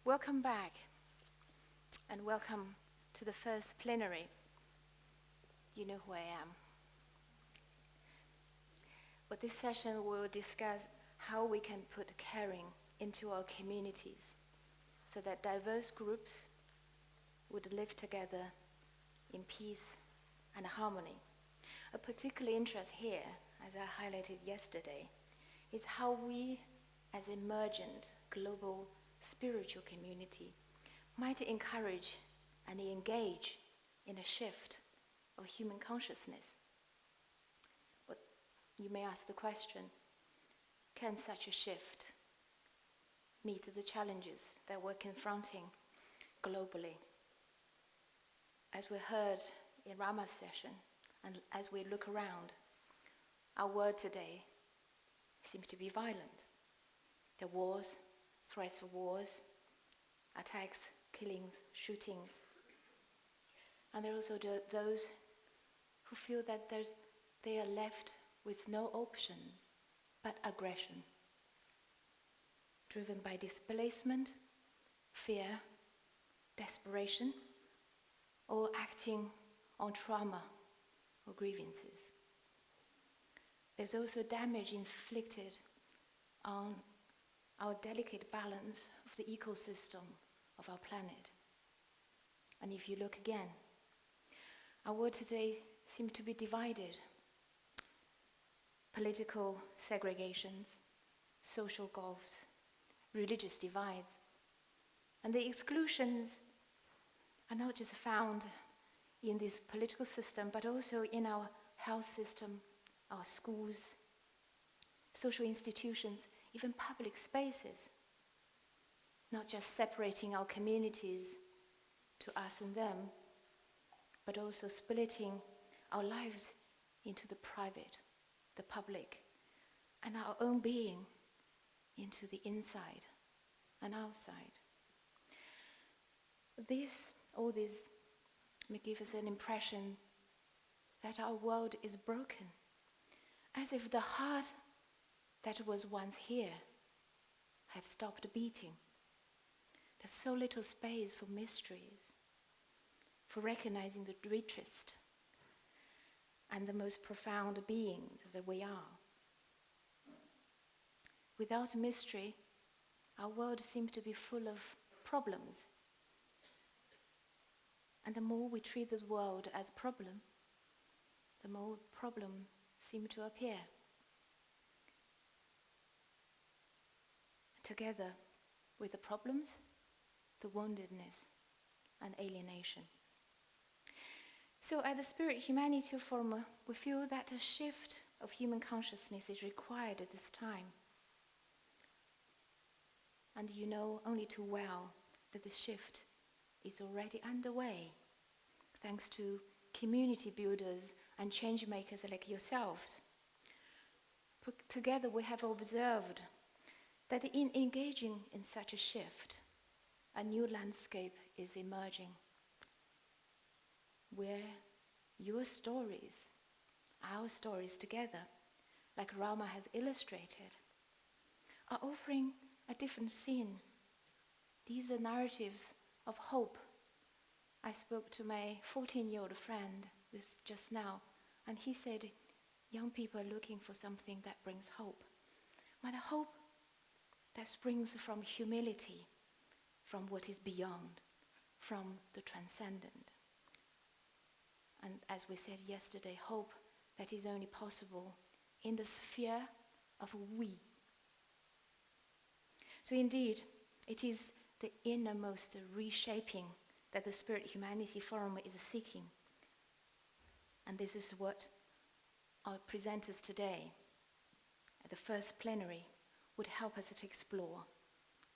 Welcome back, and welcome to the first plenary. You know who I am. But this session will discuss how we can put caring into our communities so that diverse groups would live together in peace and harmony. A particular interest here, as I highlighted yesterday, is how we, as emergent global spiritual community, might encourage and engage in a shift of human consciousness. But you may ask the question, can such a shift meet the challenges that we're confronting globally? As we heard in Rama's session, and as we look around, our world today seems to be violent. There are wars, threats of wars, attacks, killings, shootings. And there are also those who feel that they are left with no options but aggression, driven by displacement, fear, desperation, or acting on trauma or grievances. There's also damage inflicted on our delicate balance of the ecosystem of our planet. And if you look again, our world today seems to be divided. Political segregations, social gulfs, religious divides. And the exclusions are not just found in this political system, but also in our health system, our schools, social institutions, even public spaces. Not just separating our communities to us and them, but also splitting our lives into the private, the public, and our own being into the inside and outside. All this may give us an impression that our world is broken, as if the heart that was once here had stopped beating. There's so little space for mysteries, for recognizing the richest and the most profound beings that we are. Without mystery, our world seems to be full of problems. And the more we treat the world as a problem, the more problems seem to appear. Together with the problems, the woundedness and alienation. So at the Spirit Humanity Forum, we feel that a shift of human consciousness is required at this time. And you know only too well that the shift is already underway, thanks to community builders and change makers like yourselves. Together we have observed that in engaging in such a shift, a new landscape is emerging, where your stories, our stories together, like Rama has illustrated, are offering a different scene. These are narratives of hope. I spoke to my 14-year-old friend just now, and he said, young people are looking for something that brings hope. But a hope that springs from humility, from what is beyond, from the transcendent. And as we said yesterday, hope that is only possible in the sphere of we. So indeed, it is the innermost reshaping that the Spirit Humanity Forum is seeking. And this is what our presenters today, at the first plenary, would help us to explore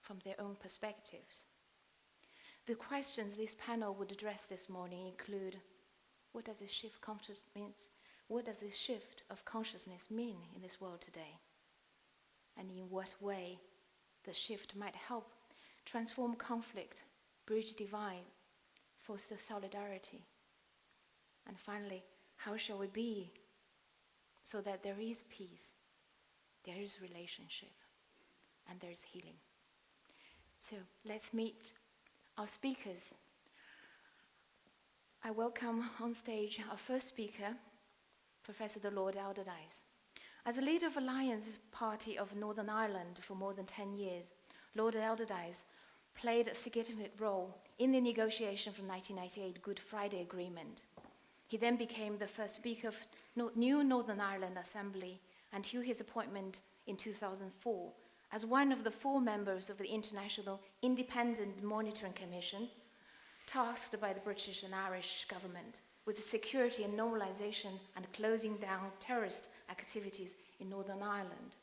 from their own perspectives. The questions this panel would address this morning include, what does this shift of consciousness mean in this world today? And in what way the shift might help transform conflict, bridge divide, foster solidarity? And finally, how shall we be so that there is peace, there is relationship, and there is healing? So let's meet our speakers. I welcome on stage our first speaker, Professor the Lord Alderdice. As a leader of Alliance Party of Northern Ireland for more than 10 years, Lord Alderdice played a significant role in the negotiation from 1998 Good Friday Agreement. He then became the first Speaker of new Northern Ireland Assembly until his appointment in 2004 as one of the 4 members of the International Independent Monitoring Commission tasked by the British and Irish government with the security and normalization and closing down terrorist activities in Northern Ireland.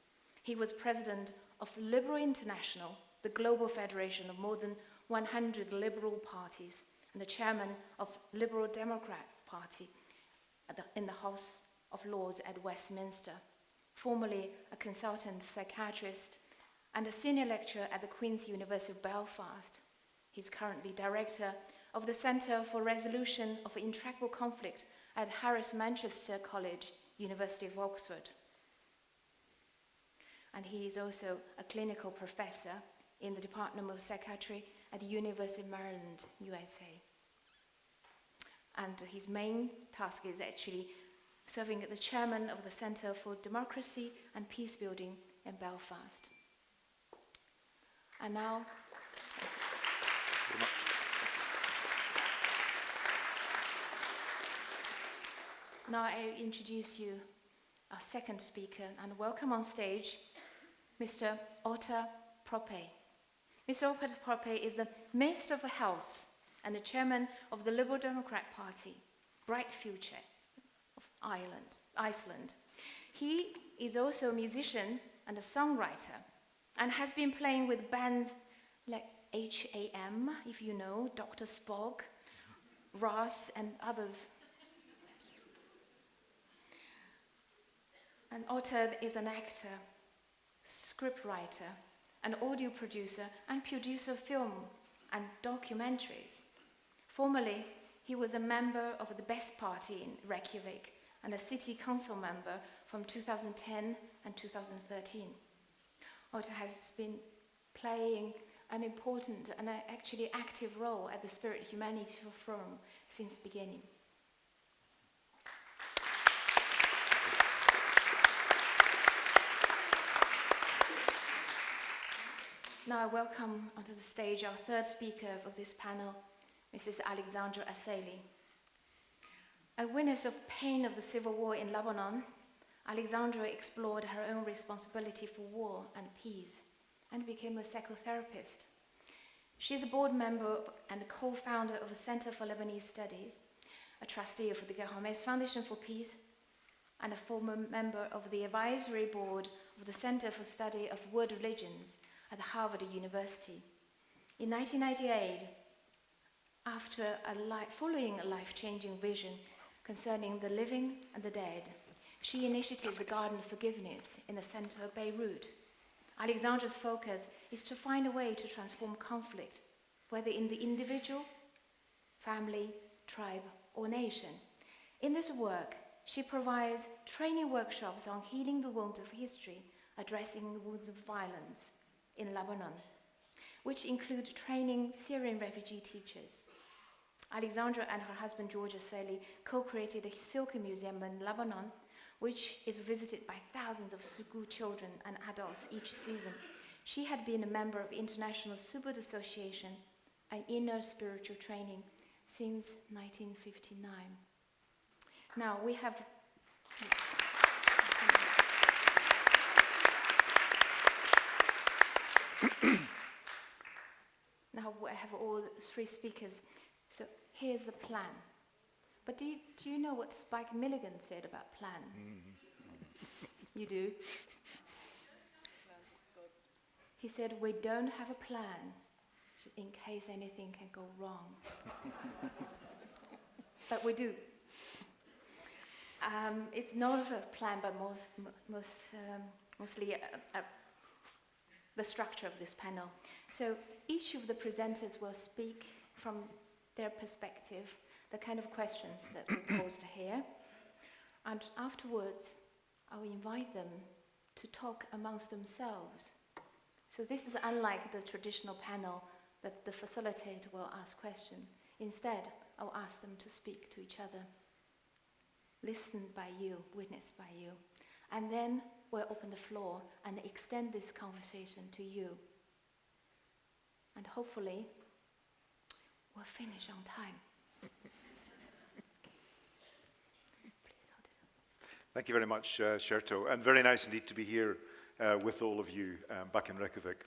He was president of Liberal International, the global federation of more than 100 liberal parties, and the chairman of Liberal Democrat Party in the House of Lords at Westminster, formerly a consultant psychiatrist and a senior lecturer at the Queen's University of Belfast. He's currently director of the Centre for Resolution of Intractable Conflict at Harris Manchester College, University of Oxford. And he is also a clinical professor in the Department of Psychiatry at the University of Maryland, USA. And his main task is actually serving as the chairman of the Centre for Democracy and Peace Building in Belfast. And now, I introduce you our second speaker and welcome on stage Mr. Ottarr Proppe. Mr. Ottarr Proppe is the Minister for Health and the chairman of the Liberal Democrat Party, Bright Future of Iceland. He is also a musician and a songwriter and has been playing with bands like HAM, if you know, Dr. Spock, Ross, and others. And Ottarr is an actor, scriptwriter, an audio producer, and producer of film and documentaries. Formerly, he was a member of the Best Party in Reykjavik and a city council member from 2010 and 2013. Ottarr has been playing an important and actually active role at the Spirit Humanity Forum since the beginning. Now I welcome onto the stage our third speaker of this panel, Mrs. Alexandra Asseily. A witness of pain of the civil war in Lebanon, Alexandra explored her own responsibility for war and peace and became a psychotherapist. She is a board member and co-founder of the Center for Lebanese Studies, a trustee of the Germes Foundation for Peace, and a former member of the advisory board of the Center for Study of World Religions at Harvard University. In 1998, following a life-changing vision concerning the living and the dead, she initiated the Garden of Forgiveness in the center of Beirut. Alexandra's focus is to find a way to transform conflict, whether in the individual, family, tribe, or nation. In this work, she provides training workshops on healing the wounds of history, addressing the wounds of violence in Lebanon, which include training Syrian refugee teachers. Alexandra and her husband George Asseily co-created a Silk Museum in Lebanon, which is visited by thousands of school children and adults each season. She had been a member of International Subud Association and Inner Spiritual Training since 1959. Now we have I have all 3 speakers. So here's the plan. But do you know what Spike Milligan said about plan? You do? He said, we don't have a plan in case anything can go wrong. But we do. It's not a plan, but mostly the structure of this panel. So each of the presenters will speak from their perspective, the kind of questions that were posed here. And afterwards, I will invite them to talk amongst themselves So this is unlike the traditional panel that the facilitator will ask questions. Instead, I'll ask them to speak to each other, listened by you, witnessed by you. And then we'll open the floor and extend this conversation to you. And hopefully, we'll finish on time. Thank you very much, Sherto, and very nice indeed to be here with all of you back in Reykjavik.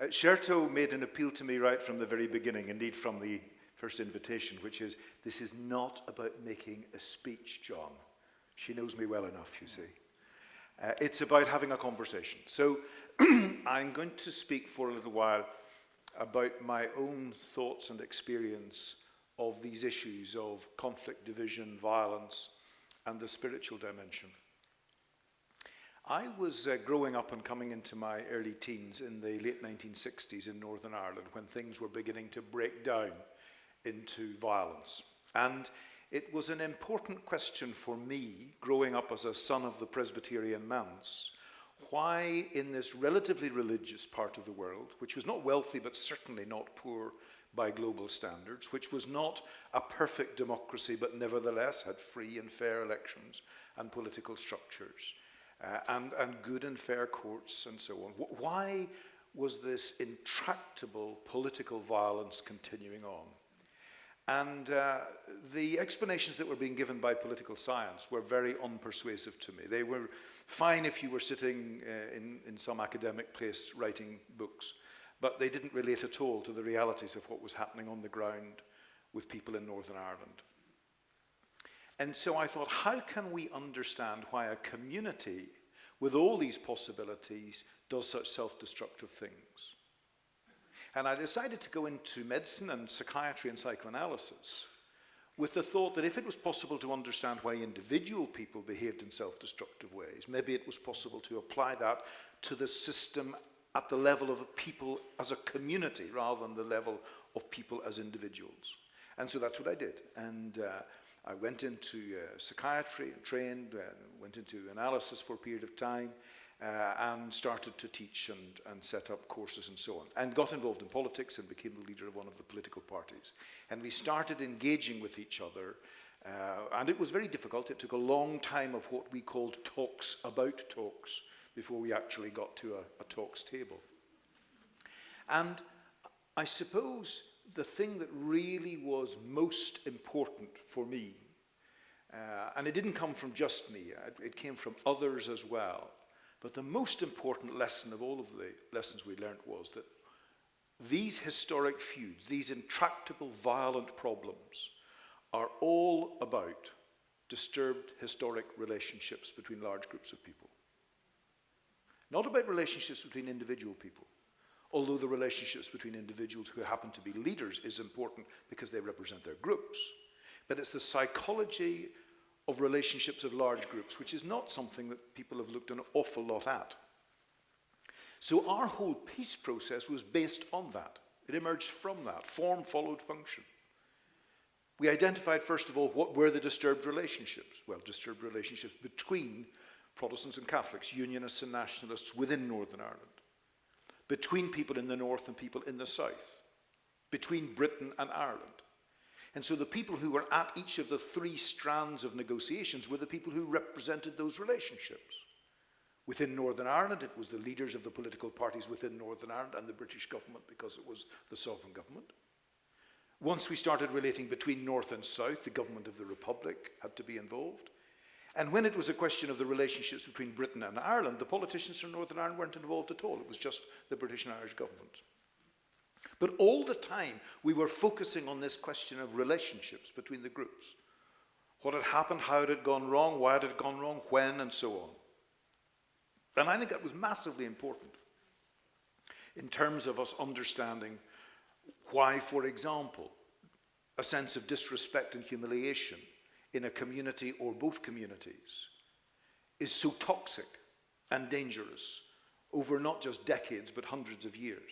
Sherto made an appeal to me right from the very beginning, indeed from the first invitation, which is, this is not about making a speech, John. She knows me well enough, you see. It's about having a conversation. So I'm going to speak for a little while about my own thoughts and experience of these issues of conflict, division, violence, and the spiritual dimension. I was growing up and coming into my early teens in the late 1960s in Northern Ireland when things were beginning to break down into violence. And it was an important question for me, growing up as a son of the Presbyterian manse, why in this relatively religious part of the world, which was not wealthy but certainly not poor by global standards, which was not a perfect democracy but nevertheless had free and fair elections and political structures, and good and fair courts and so on, why was this intractable political violence continuing on? And the explanations that were being given by political science were very unpersuasive to me. They were fine if you were sitting in some academic place writing books, but they didn't relate at all to the realities of what was happening on the ground with people in Northern Ireland. And so I thought, how can we understand why a community with all these possibilities does such self-destructive things? And I decided to go into medicine and psychiatry and psychoanalysis with the thought that if it was possible to understand why individual people behaved in self-destructive ways, maybe it was possible to apply that to the system at the level of people as a community rather than the level of people as individuals. And so that's what I did. And I went into psychiatry and trained, went into analysis for a period of time, and started to teach and set up courses and so on, and got involved in politics and became the leader of one of the political parties. And we started engaging with each other, and it was very difficult. It took a long time of what we called talks about talks before we actually got to a talks table. And I suppose the thing that really was most important for me, and it didn't come from just me, it came from others as well, but the most important lesson of all of the lessons we learned was that these historic feuds, these intractable violent problems, are all about disturbed historic relationships between large groups of people. Not about relationships between individual people, although the relationships between individuals who happen to be leaders is important because they represent their groups. But it's the psychology of relationships of large groups, which is not something that people have looked an awful lot at. So our whole peace process was based on that. It emerged from that. Form followed function. We identified, first of all, what were the disturbed relationships? Well, disturbed relationships between Protestants and Catholics, Unionists and Nationalists within Northern Ireland, between people in the north and people in the south, between Britain and Ireland. And so the people who were at each of the three strands of negotiations were the people who represented those relationships. Within Northern Ireland, it was the leaders of the political parties within Northern Ireland and the British government because it was the sovereign government. Once we started relating between North and South, the government of the Republic had to be involved. And when it was a question of the relationships between Britain and Ireland, the politicians from Northern Ireland weren't involved at all. It was just the British and Irish governments. But all the time, we were focusing on this question of relationships between the groups. What had happened, how had it gone wrong, why had it gone wrong, when, and so on. And I think that was massively important in terms of us understanding why, for example, a sense of disrespect and humiliation in a community or both communities is so toxic and dangerous over not just decades but hundreds of years.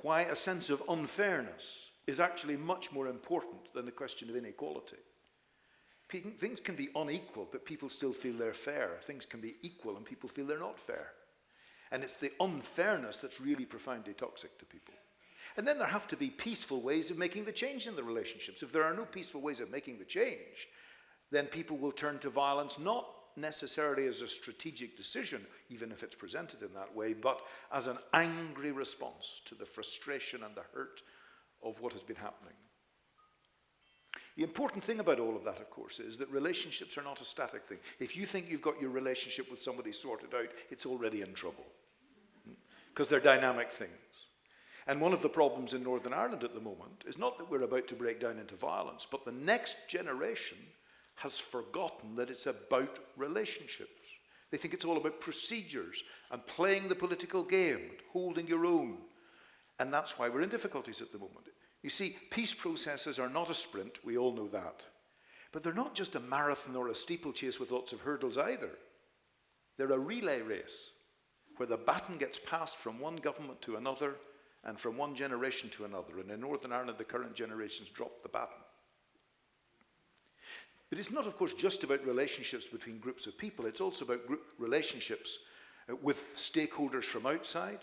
Why a sense of unfairness is actually much more important than the question of inequality. Things can be unequal, but people still feel they're fair. Things can be equal and people feel they're not fair. And it's the unfairness that's really profoundly toxic to people. And then there have to be peaceful ways of making the change in the relationships. If there are no peaceful ways of making the change, then people will turn to violence, not necessarily as a strategic decision, even if it's presented in that way, but as an angry response to the frustration and the hurt of what has been happening. The important thing about all of that, of course, is that relationships are not a static thing. If you think you've got your relationship with somebody sorted out, it's already in trouble. Because they're dynamic things. And one of the problems in Northern Ireland at the moment is not that we're about to break down into violence, but the next generation has forgotten that it's about relationships. They think it's all about procedures and playing the political game, and holding your own. And that's why we're in difficulties at the moment. You see, peace processes are not a sprint, we all know that. But they're not just a marathon or a steeplechase with lots of hurdles either. They're a relay race, where the baton gets passed from one government to another and from one generation to another. And in Northern Ireland, the current generation's dropped the baton. But it's not, of course, just about relationships between groups of people. It's also about relationships with stakeholders from outside,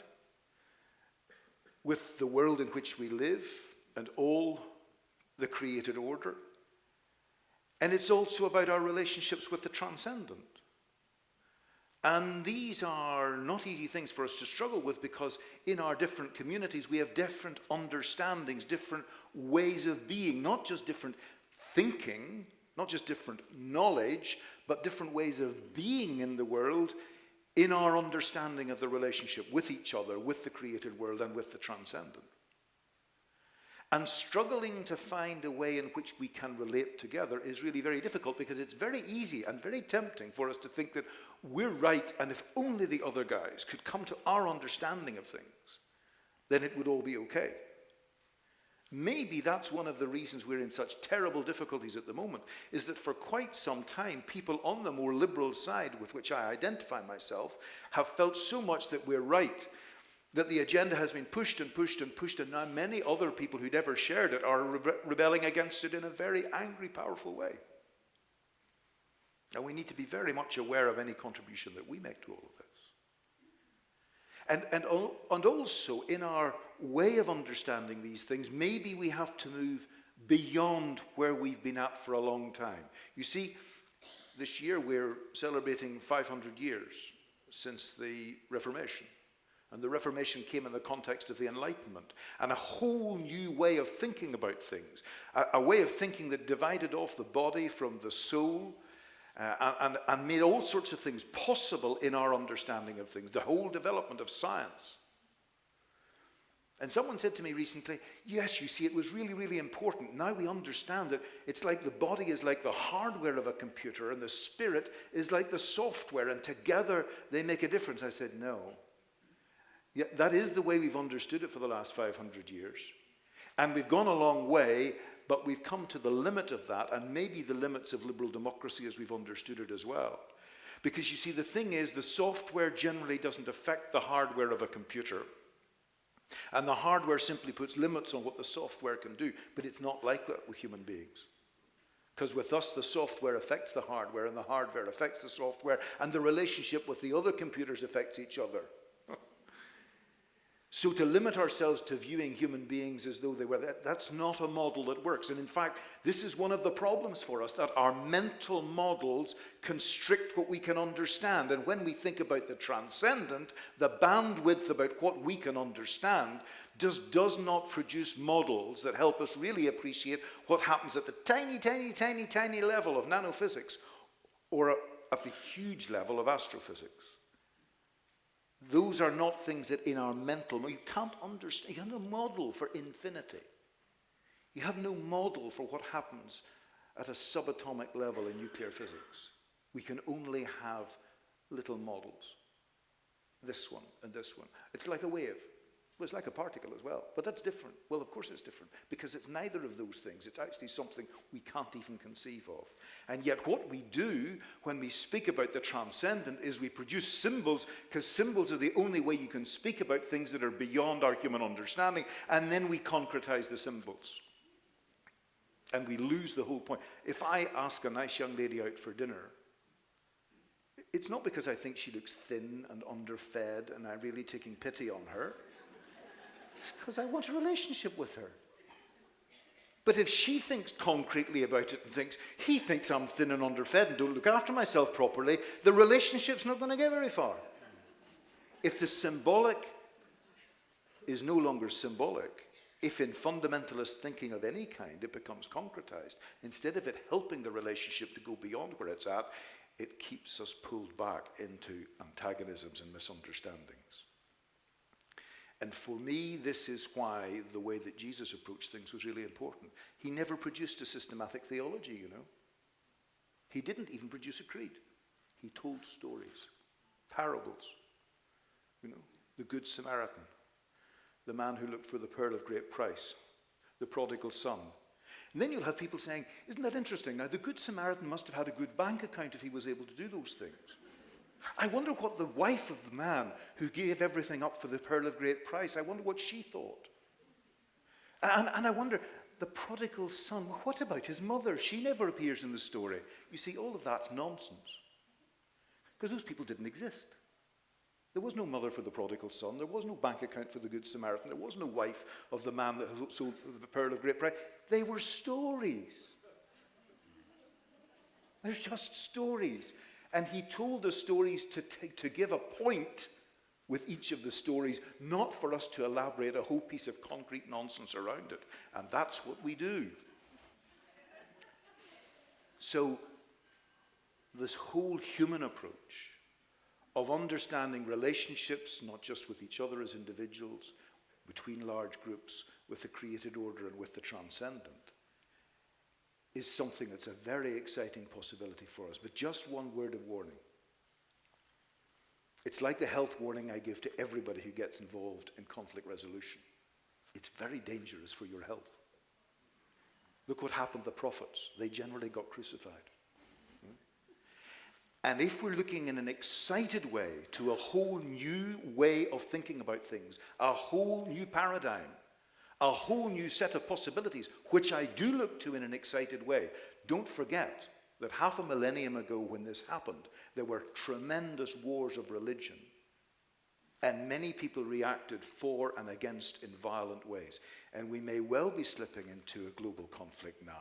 with the world in which we live and all the created order. And it's also about our relationships with the transcendent. And these are not easy things for us to struggle with, because in our different communities we have different understandings, different ways of being, not just different thinking, not just different knowledge, but different ways of being in the world in our understanding of the relationship with each other, with the created world, and with the transcendent. And struggling to find a way in which we can relate together is really very difficult, because it's very easy and very tempting for us to think that we're right, and if only the other guys could come to our understanding of things, then it would all be okay. Maybe that's one of the reasons we're in such terrible difficulties at the moment, is that for quite some time, people on the more liberal side with which I identify myself have felt so much that we're right, that the agenda has been pushed and pushed and pushed, and now many other people who never shared it are rebelling against it in a very angry, powerful way. And we need to be very much aware of any contribution that we make to all of this. And also, in our way of understanding these things, maybe we have to move beyond where we've been at for a long time. You see, this year we're celebrating 500 years since the Reformation. And the Reformation came in the context of the Enlightenment, and a whole new way of thinking about things, a way of thinking that divided off the body from the soul, and made all sorts of things possible in our understanding of things, the whole development of science. And someone said to me recently, yes, you see, it was really, really important. Now we understand that it's like the body is like the hardware of a computer, and the spirit is like the software, and together they make a difference. I said, no. Yeah, that is the way we've understood it for the last 500 years. And we've gone a long way, but we've come to the limit of that, and maybe the limits of liberal democracy as we've understood it as well. Because you see, the thing is, the software generally doesn't affect the hardware of a computer. And the hardware simply puts limits on what the software can do, but it's not like that with human beings. Because with us, the software affects the hardware, and the hardware affects the software, and the relationship with the other computers affects each other. So to limit ourselves to viewing human beings as though they were, that's not a model that works. And in fact, this is one of the problems for us, that our mental models constrict what we can understand. And when we think about the transcendent, the bandwidth about what we can understand does not produce models that help us really appreciate what happens at the tiny, tiny, tiny, tiny level of nanophysics, or at the huge level of astrophysics. Those are not things that in our mental, you can't understand. You have no model for infinity. You have no model for what happens at a subatomic level in nuclear physics. We can only have little models. This one and this one. It's like a wave. Well, it's like a particle as well, but that's different. Well, of course it's different, because it's neither of those things. It's actually something we can't even conceive of. And yet what we do when we speak about the transcendent is we produce symbols, because symbols are the only way you can speak about things that are beyond our human understanding, and then we concretize the symbols. And we lose the whole point. If I ask a nice young lady out for dinner, it's not because I think she looks thin and underfed and I'm really taking pity on her. It's because I want a relationship with her. But if she thinks concretely about it and thinks, he thinks I'm thin and underfed and don't look after myself properly, the relationship's not going to get very far. If the symbolic is no longer symbolic, if in fundamentalist thinking of any kind it becomes concretized, instead of it helping the relationship to go beyond where it's at, it keeps us pulled back into antagonisms and misunderstandings. And for me, this is why the way that Jesus approached things was really important. He never produced a systematic theology, you know. He didn't even produce a creed. He told stories, parables. You know, the Good Samaritan, the man who looked for the pearl of great price, the prodigal son. And then you'll have people saying, isn't that interesting? Now, the Good Samaritan must have had a good bank account if he was able to do those things. I wonder what the wife of the man who gave everything up for the pearl of great price, I wonder what she thought. And I wonder, the prodigal son, what about his mother? She never appears in the story. You see, all of that's nonsense. Because those people didn't exist. There was no mother for the prodigal son. There was no bank account for the Good Samaritan. There was no wife of the man that sold the pearl of great price. They were stories. They're just stories. And he told the stories to give a point with each of the stories, not for us to elaborate a whole piece of concrete nonsense around it. And that's what we do. So, this whole human approach of understanding relationships, not just with each other as individuals, between large groups, with the created order and with the transcendent, is something that's a very exciting possibility for us. But just one word of warning. It's like the health warning I give to everybody who gets involved in conflict resolution. It's very dangerous for your health. Look what happened to the prophets. They generally got crucified. And if we're looking in an excited way to a whole new way of thinking about things, a whole new paradigm, a whole new set of possibilities, which I do look to in an excited way, don't forget that half a millennium ago when this happened, there were tremendous wars of religion. And many people reacted for and against in violent ways. And we may well be slipping into a global conflict now,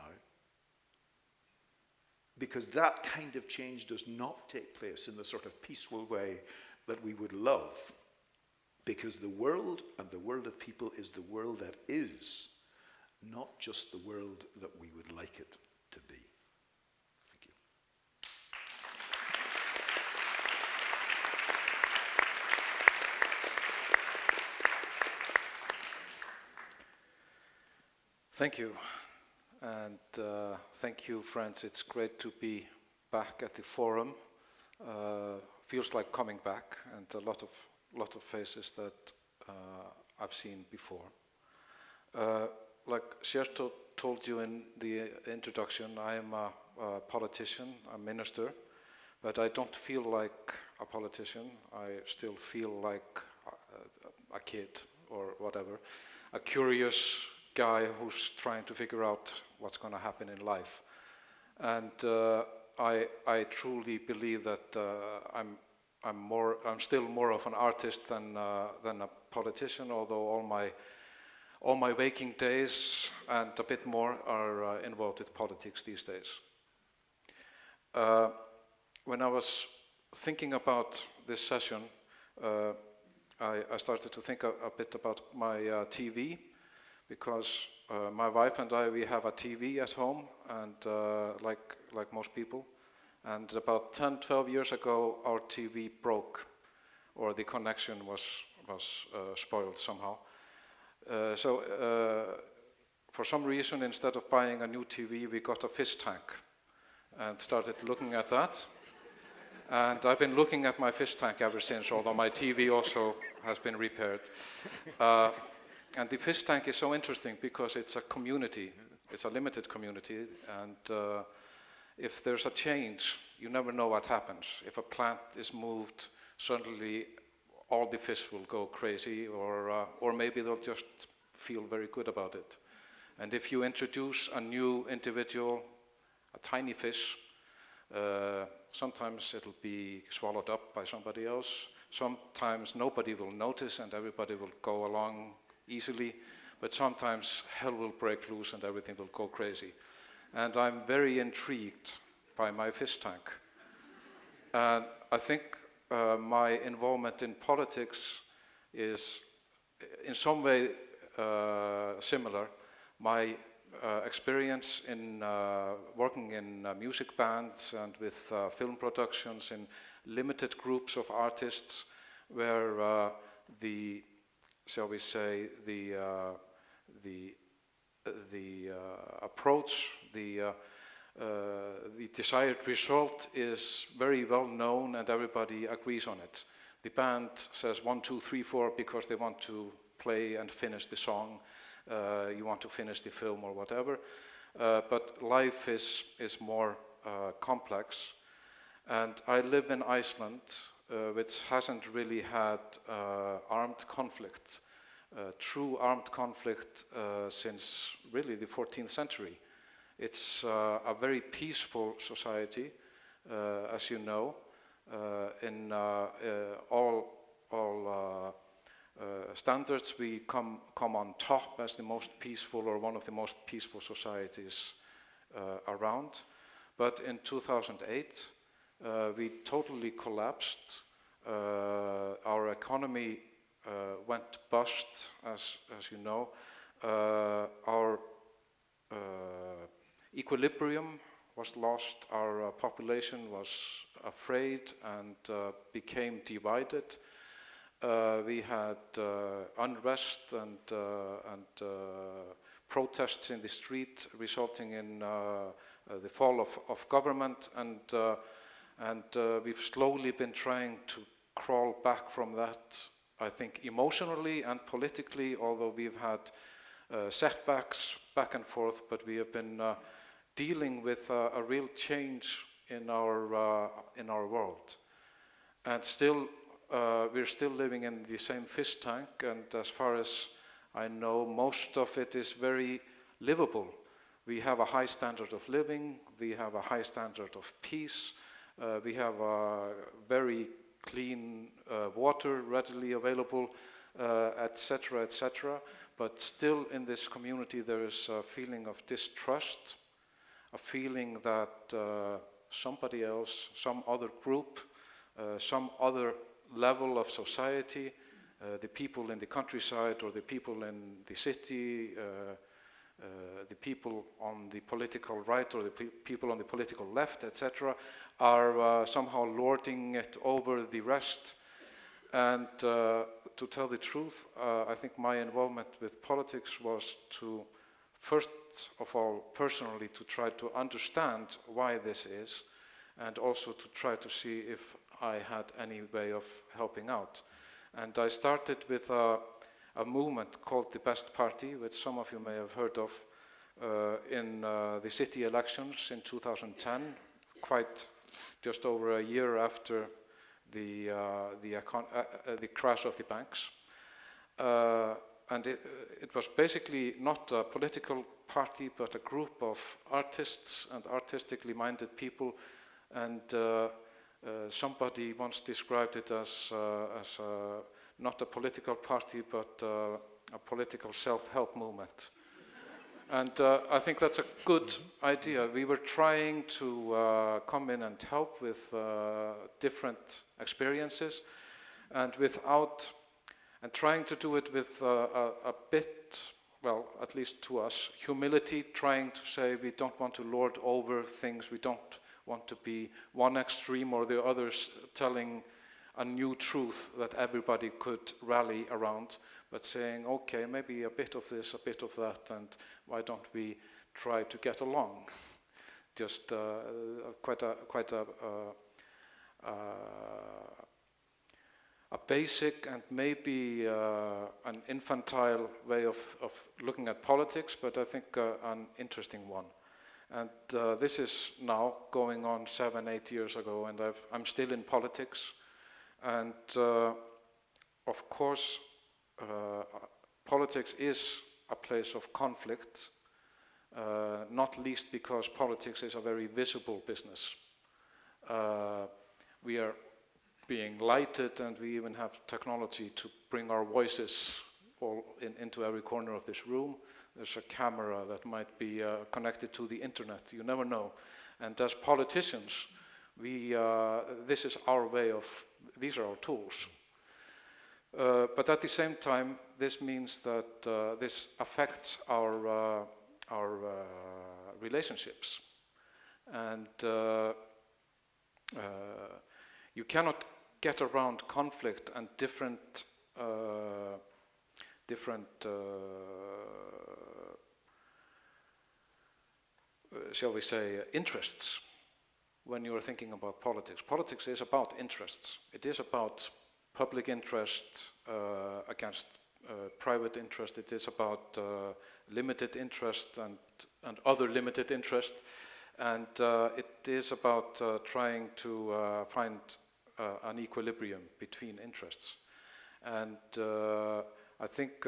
because that kind of change does not take place in the sort of peaceful way that we would love. Because the world and the world of people is the world that is, not just the world that we would like it to be. Thank you. Thank you. And thank you, friends. It's great to be back at the forum. Feels like coming back, and a lot of faces that I've seen before. Like Sherto told you in the introduction, I am a politician, a minister, but I don't feel like a politician. I still feel like a kid or whatever, a curious guy who's trying to figure out what's going to happen in life. And I truly believe that I'm still more of an artist than a politician, although all my waking days and a bit more are involved with politics these days. When I was thinking about this session, I started to think a bit about my TV, because my wife and I, we have a TV at home, and like most people. And about 10, 12 years ago, our TV broke, or the connection was spoiled somehow. So for some reason, instead of buying a new TV, we got a fish tank and started looking at that. And I've been looking at my fish tank ever since, although my TV also has been repaired. And the fish tank is so interesting because it's a community. It's a limited community, and if there's a change, you never know what happens. If a plant is moved, suddenly all the fish will go crazy, or maybe they'll just feel very good about it. And if you introduce a new individual, a tiny fish, sometimes it'll be swallowed up by somebody else. Sometimes nobody will notice and everybody will go along easily. But sometimes hell will break loose and everything will go crazy. And I'm very intrigued by my fish tank. And I think my involvement in politics is in some way similar. My experience in working in music bands and with film productions in limited groups of artists where shall we say, the approach, the desired result is very well known and everybody agrees on it. The band says 1, 2, 3, 4 because they want to play and finish the song. You want to finish the film or whatever. But life is more complex. And I live in Iceland, which hasn't really had armed conflict, true armed conflict since really the 14th century. It's a very peaceful society, as you know. In all standards, we come on top as the most peaceful or one of the most peaceful societies around. But in 2008, we totally collapsed. Our economy went bust, as you know. Our equilibrium was lost. Our population was afraid and became divided. We had unrest and protests in the street, resulting in the fall of government, and we've slowly been trying to crawl back from that, I think, emotionally and politically, although we've had setbacks back and forth, but we have been dealing with a real change in our world. And still, we're still living in the same fish tank, and as far as I know, most of it is very livable. We have a high standard of living, we have a high standard of peace, we have a very clean water readily available, etc., etc. But still in this community there is a feeling of distrust, a feeling that somebody else, some other group, some other level of society, the people in the countryside or the people in the city, the people on the political right or the people on the political left, etc., are somehow lording it over the rest. And to tell the truth, I think my involvement with politics was to, first of all, personally, to try to understand why this is, and also to try to see if I had any way of helping out. And I started with a movement called the Best Party, which some of you may have heard of, in the city elections in 2010, quite just over a year after the crash of the banks. And it was basically not a political party, but a group of artists and artistically minded people. And somebody once described it as not a political party, but a political self-help movement. And I think that's a good idea. We were trying to come in and help with different experiences, and trying to do it with a bit, well, at least to us, humility, trying to say we don't want to lord over things, we don't want to be one extreme or the others telling a new truth that everybody could rally around, but saying, okay, maybe a bit of this, a bit of that, and why don't we try to get along? Just quite a basic and maybe an infantile way of looking at politics, but I think an interesting one. And this is now going on 7-8 years ago, and I'm still in politics. And of course, politics is a place of conflict, not least because politics is a very visible business. we are being lighted, and we even have technology to bring our voices all into every corner of this room. There's a camera that might be connected to the internet. You never know. And as politicians, this is our way of, these are our tools. But at the same time, this means that this affects our relationships. And you cannot get around conflict and different shall we say, interests when you are thinking about politics. Politics is about interests. It is about public interest against private interest. It is about limited interest and other limited interest. And it is about trying to find an equilibrium between interests. And I think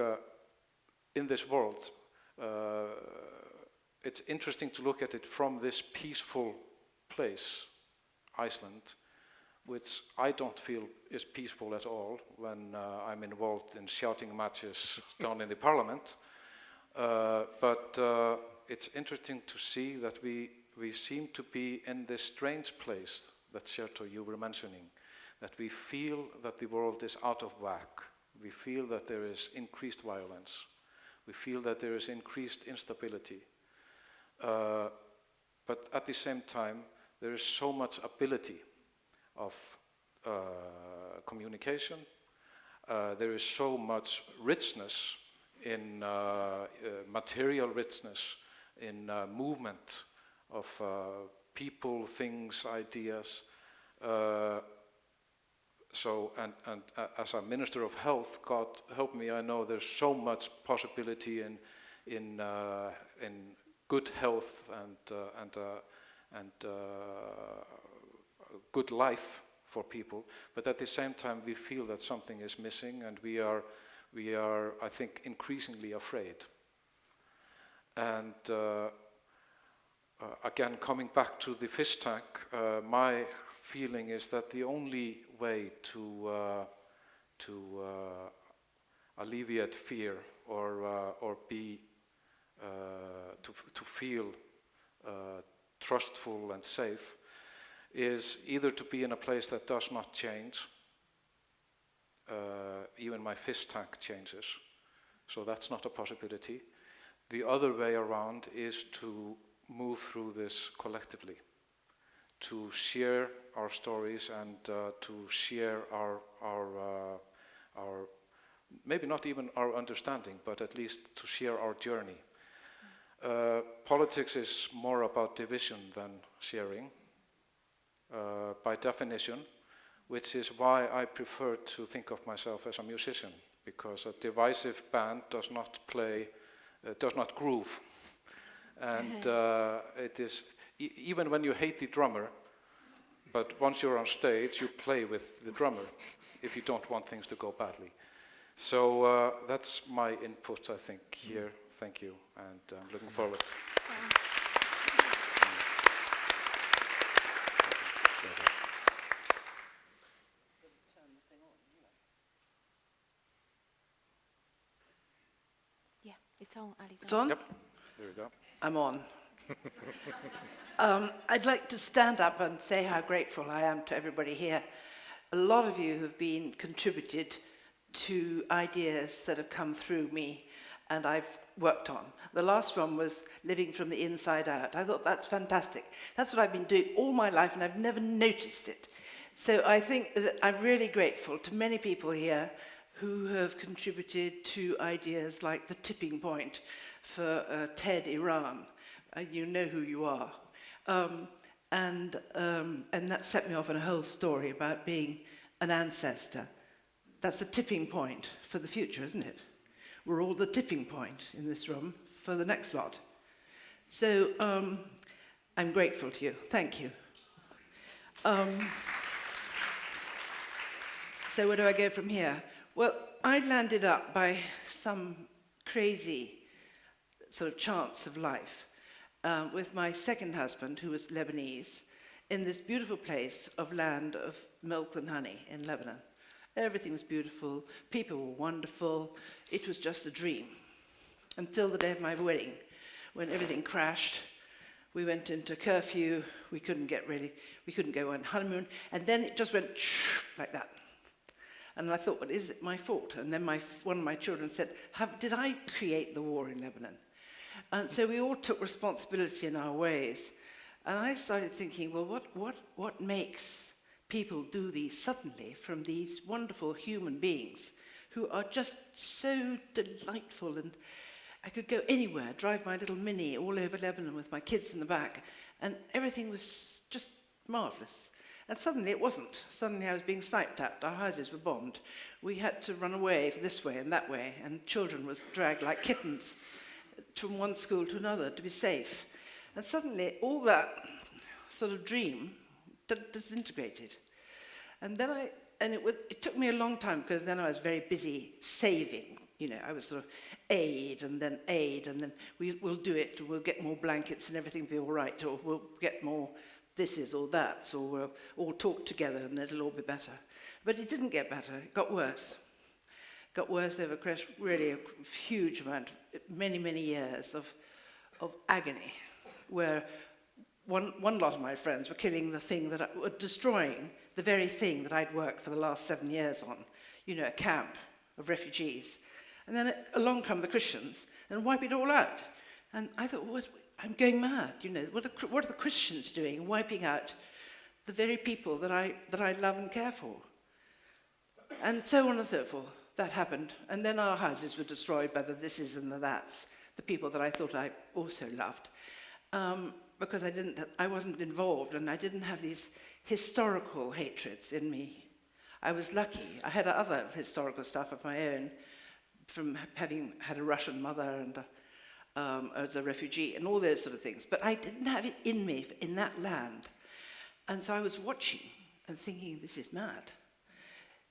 in this world, it's interesting to look at it from this peaceful place, Iceland, which I don't feel is peaceful at all when I'm involved in shouting matches down in the parliament. But it's interesting to see that we seem to be in this strange place that, Sherto, you were mentioning, that we feel that the world is out of whack. We feel that there is increased violence. We feel that there is increased instability. But at the same time, there is so much ability of communication. There is so much richness in material richness, in movement of people, things, ideas. And as a minister of health, God help me, I know there's so much possibility in good health and good life for people, but at the same time we feel that something is missing, and we are I think increasingly afraid. And again, coming back to the fish tank, my feeling is that the only way to alleviate fear or be to feel trustful and safe is either to be in a place that does not change. Even my fish tank changes, so that's not a possibility. The other way around is to move through this collectively, to share our stories and to share our maybe not even our understanding, but at least to share our journey. Politics is more about division than sharing, by definition, which is why I prefer to think of myself as a musician, because a divisive band does not play, does not groove. And it is, even when you hate the drummer, but once you're on stage, you play with the drummer if you don't want things to go badly. So that's my input, I think, here. Thank you, and I'm looking forward. Yeah, it's on, Alexandra. It's on? Yep, there we go. I'm on. I'd like to stand up and say how grateful I am to everybody here. A lot of you have been contributed to ideas that have come through me and I've worked on. The last one was living from the inside out. I thought that's fantastic. That's what I've been doing all my life and I've never noticed it. So I think that I'm really grateful to many people here who have contributed to ideas like the tipping point for TED Iran. You know who you are. And that set me off on a whole story about being an ancestor. That's the tipping point for the future, isn't it? We're all the tipping point in this room for the next lot. So I'm grateful to you. Thank you. So where do I go from here? Well, I landed up by some crazy sort of chance of life with my second husband, who was Lebanese, in this beautiful place of land of milk and honey in Lebanon. Everything was beautiful, people were wonderful, it was just a dream. Until the day of my wedding, when everything crashed, we went into curfew, we couldn't go on honeymoon, and then it just went like that. And I thought, well, is it my fault? And then one of my children said, did I create the war in Lebanon? And so we all took responsibility in our ways. And I started thinking, well, what makes people do these suddenly from these wonderful human beings who are just so delightful, and I could go anywhere, drive my little Mini all over Lebanon with my kids in the back, and everything was just marvellous. And suddenly it wasn't. Suddenly I was being sniped at, our houses were bombed. We had to run away this way and that way, and children was dragged like kittens from one school to another to be safe. And suddenly all that sort of dream disintegrated. And then it took me a long time, because then I was very busy saving. You know, I was sort of aid, and then we'll do it, and we'll get more blankets and everything will be all right, or we'll get more thises or that's, or we'll all talk together and it'll all be better. But it didn't get better, it got worse. It got worse over really a huge amount, many, many years of agony, where one lot of my friends were killing were destroying the very thing that I'd worked for the last 7 years on, you know, a camp of refugees. And then along come the Christians and wipe it all out. And I thought, I'm going mad, you know, what are the Christians doing, wiping out the very people that I love and care for? And so on and so forth. That happened. And then our houses were destroyed by the thises and the that's, the people that I thought I also loved. Because I wasn't involved, and I didn't have these historical hatreds in me. I was lucky. I had other historical stuff of my own, from having had a Russian mother and as a refugee and all those sort of things. But I didn't have it in me in that land. And so I was watching and thinking, this is mad.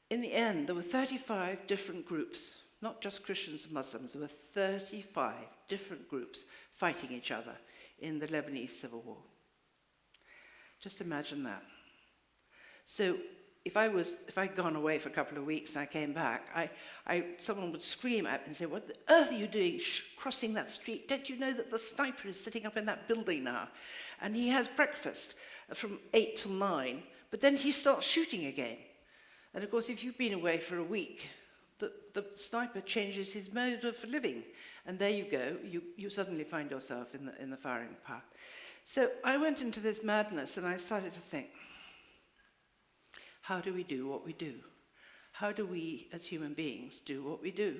In the end, there were 35 different groups, not just Christians and Muslims. There were 35 different groups fighting each other in the Lebanese civil war. Just imagine that. So if I'd gone away for a couple of weeks and I came back, someone would scream at me and say, what the earth are you doing crossing that street? Don't you know that the sniper is sitting up in that building now? And he has breakfast from 8 till 9, but then he starts shooting again. And of course, if you've been away for a week, the sniper changes his mode of living. And there you go, you suddenly find yourself in the firing path. So I went into this madness and I started to think, how do we do what we do? How do we, as human beings, do what we do?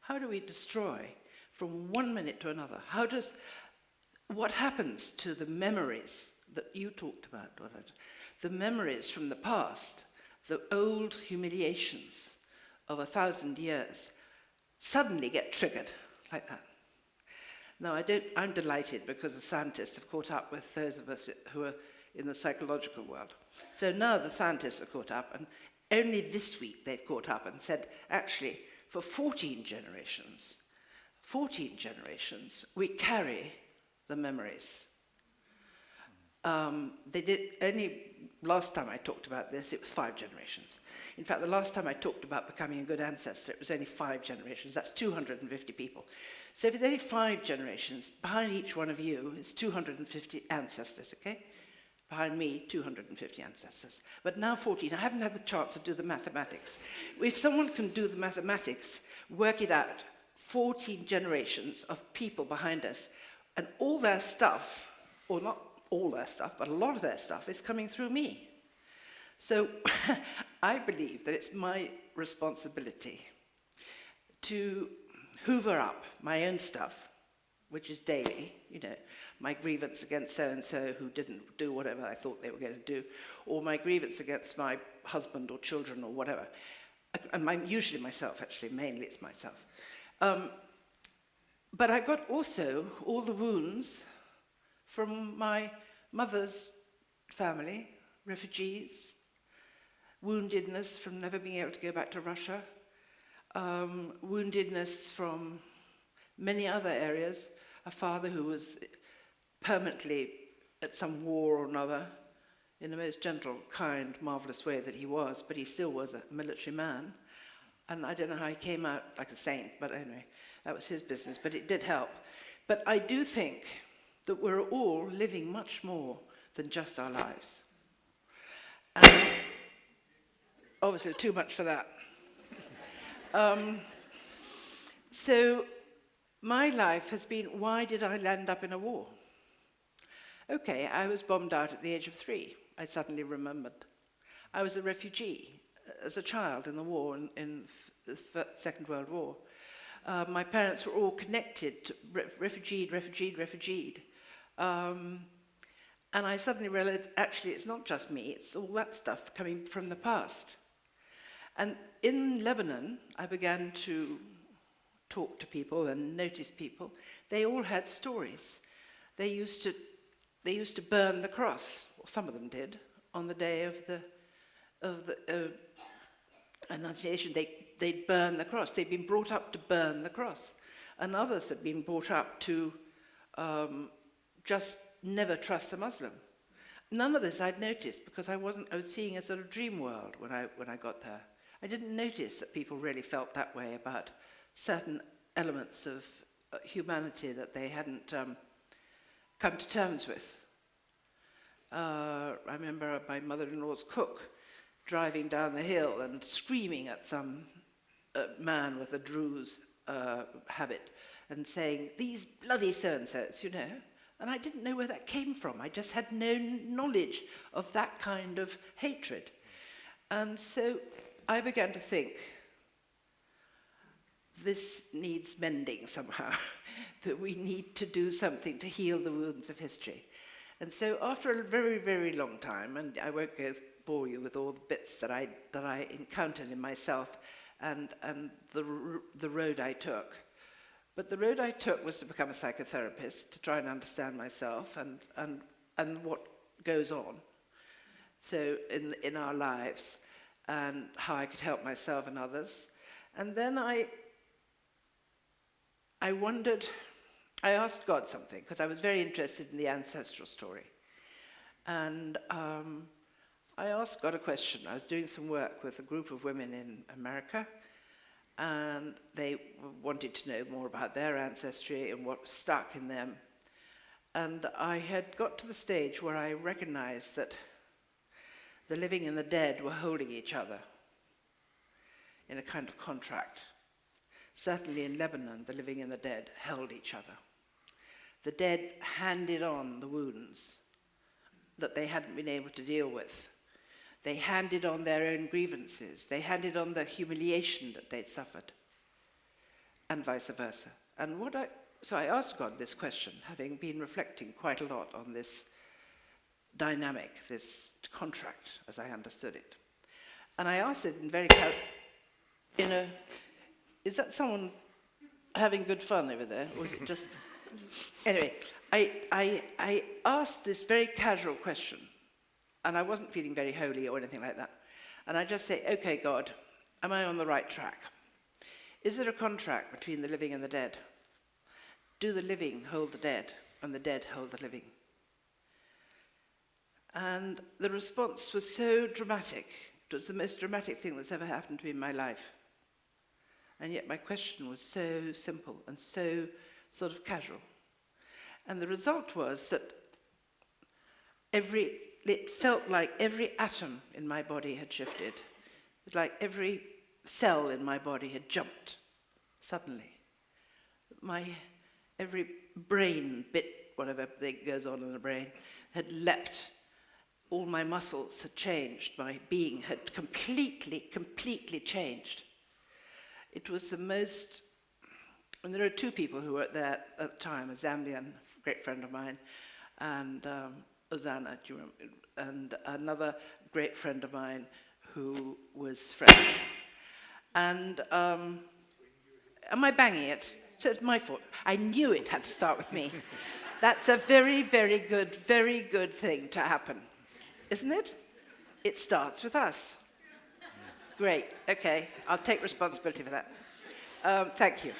How do we destroy from one minute to another? What happens to the memories that you talked about, Ottarr? The memories from the past, the old humiliations of 1,000 years, suddenly get triggered like that. Now, I'm delighted because the scientists have caught up with those of us who are in the psychological world. So now the scientists are caught up, and only this week they've caught up and said, actually, for 14 generations, we carry the memories. Last time I talked about this, it was 5 generations. In fact, the last time I talked about becoming a good ancestor, it was only 5 generations. That's 250 people. So if it's only 5 generations, behind each one of you is 250 ancestors, okay? Behind me, 250 ancestors. But now 14, I haven't had the chance to do the mathematics. If someone can do the mathematics, work it out, 14 generations of people behind us, and all their stuff, or not all their stuff, but a lot of their stuff is coming through me. So I believe that it's my responsibility to hoover up my own stuff, which is daily, you know, my grievance against so-and-so who didn't do whatever I thought they were going to do, or my grievance against my husband or children or whatever. And usually myself, actually, mainly it's myself. But I've got also all the wounds from my mother's family, refugees, woundedness from never being able to go back to Russia, woundedness from many other areas, a father who was permanently at some war or another, in the most gentle, kind, marvellous way that he was, but he still was a military man. And I don't know how he came out like a saint, but anyway, that was his business, but it did help. But I do think that we're all living much more than just our lives. And obviously, too much for that. So my life has been, why did I land up in a war? Okay, I was bombed out at the age of 3. I suddenly remembered. I was a refugee as a child in the war, in the Second World War. My parents were all connected, refugeed. And I suddenly realized, actually, it's not just me, it's all that stuff coming from the past. And in Lebanon, I began to talk to people and notice people. They all had stories. They used to burn the cross, or some of them did, on the day of the Annunciation. They'd burn the cross. They'd been brought up to burn the cross. And others had been brought up to just never trust a Muslim. None of this I'd noticed because I was seeing a sort of dream world when I got there. I didn't notice that people really felt that way about certain elements of humanity that they hadn't come to terms with. I remember my mother-in-law's cook driving down the hill and screaming at some man with a Druze habit and saying, "These bloody so-and-sos, you know." And I didn't know where that came from. I just had no knowledge of that kind of hatred. And so I began to think, this needs mending somehow, that we need to do something to heal the wounds of history. And so after a very, very long time, and I won't bore you with all the bits that I encountered in myself and the road I took. But the road I took was to become a psychotherapist, to try and understand myself and what goes on, so in our lives, and how I could help myself and others. And then I wondered, I asked God something, because I was very interested in the ancestral story. And I asked God a question. I was doing some work with a group of women in America, and they wanted to know more about their ancestry and what was stuck in them. And I had got to the stage where I recognized that the living and the dead were holding each other in a kind of contract. Certainly in Lebanon, the living and the dead held each other. The dead handed on the wounds that they hadn't been able to deal with. They handed on their own grievances. They handed on the humiliation that they'd suffered, and vice versa. And so I asked God this question, having been reflecting quite a lot on this dynamic, this contract, as I understood it. And I asked it in very, is that someone having good fun over there? Or was it just... Anyway, I asked this very casual question, and I wasn't feeling very holy or anything like that. And I just say, okay, God, am I on the right track? Is there a contract between the living and the dead? Do the living hold the dead, and the dead hold the living? And the response was so dramatic. It was the most dramatic thing that's ever happened to me in my life. And yet my question was so simple and so sort of casual. And the result was that it felt like every atom in my body had shifted. It was like every cell in my body had jumped suddenly. Every brain bit, whatever thing goes on in the brain, had leapt. All my muscles had changed. My being had completely changed. It was the most... And there are two people who were there at the time, a Zambian great friend of mine, and Ozana, do you remember? And another great friend of mine who was French. And am I banging it? So it's my fault. I knew it had to start with me. That's a very, very good thing to happen, isn't it? It starts with us. Great, okay, I'll take responsibility for that. Thank you.